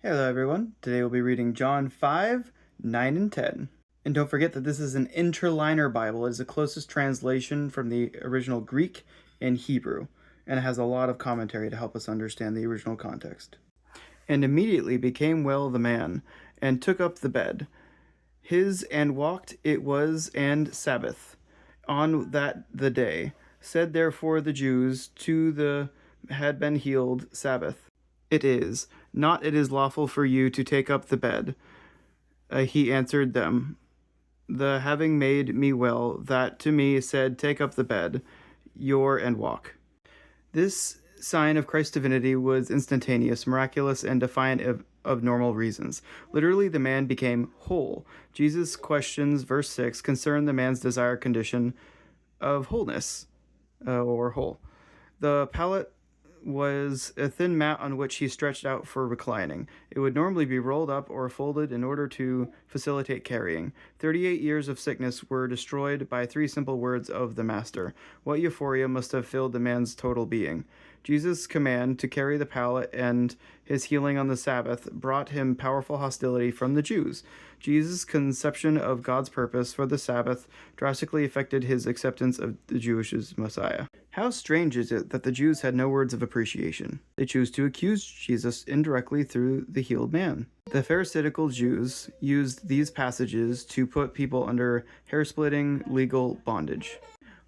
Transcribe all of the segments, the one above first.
Hello everyone, today we'll be reading John 5, 9 and 10. And don't forget that this is an interlinear Bible. It is the closest translation from the original Greek and Hebrew, and it has a lot of commentary to help us understand the original context. And immediately became well the man, and took up the bed. His and walked it was and Sabbath, on that the day. Said therefore the Jews to the had been healed Sabbath, it is lawful for you to take up the bed. He answered them, the having made me well, that to me said, take up the bed, your and walk. This sign of Christ's divinity was instantaneous, miraculous, and defiant of normal reasons. Literally, the man became whole. Jesus' questions, verse 6, concern the man's desired condition of wholeness, or whole. The pallet was a thin mat on which he stretched out for reclining. It would normally be rolled up or folded in order to facilitate carrying. 38 years of sickness were destroyed by 3 simple words of the Master. What euphoria must have filled the man's total being. Jesus' command to carry the pallet and his healing on the Sabbath brought him powerful hostility from the Jews. Jesus' conception of God's purpose for the Sabbath drastically affected his acceptance of the Jewish Messiah. How strange is it that the Jews had no words of appreciation? They choose to accuse Jesus indirectly through the healed man. The Pharisaical Jews used these passages to put people under hair-splitting legal bondage.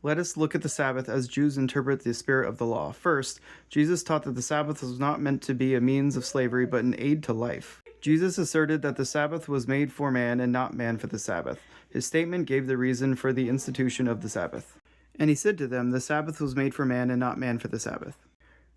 Let us look at the Sabbath as Jews interpret the spirit of the law. First, Jesus taught that the Sabbath was not meant to be a means of slavery, but an aid to life. Jesus asserted that the Sabbath was made for man and not man for the Sabbath. His statement gave the reason for the institution of the Sabbath. And he said to them, the Sabbath was made for man and not man for the Sabbath.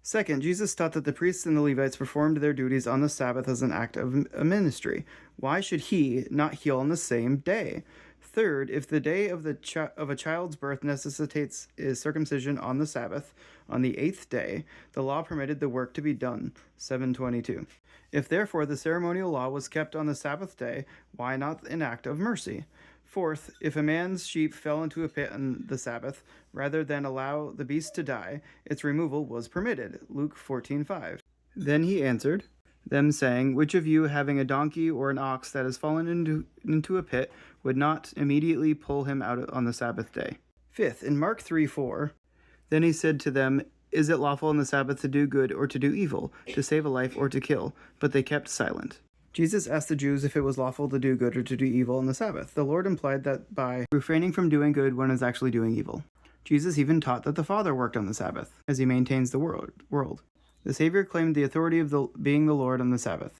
Second, Jesus taught that the priests and the Levites performed their duties on the Sabbath as an act of a ministry. Why should he not heal on the same day? Third, if the day of a child's birth necessitates circumcision on the Sabbath, on the 8th day, the law permitted the work to be done. 7:22. If therefore the ceremonial law was kept on the Sabbath day, why not an act of mercy? Fourth, if a man's sheep fell into a pit on the Sabbath, rather than allow the beast to die, its removal was permitted. Luke 14:5. Then he answered them, saying, which of you, having a donkey or an ox that has fallen into a pit, would not immediately pull him out on the Sabbath day? Fifth, in Mark 3:4, then he said to them, is it lawful on the Sabbath to do good or to do evil, to save a life or to kill? But they kept silent. Jesus asked the Jews if it was lawful to do good or to do evil on the Sabbath. The Lord implied that by refraining from doing good, one is actually doing evil. Jesus even taught that the Father worked on the Sabbath, as he maintains the world. The Savior claimed the authority of being the Lord on the Sabbath.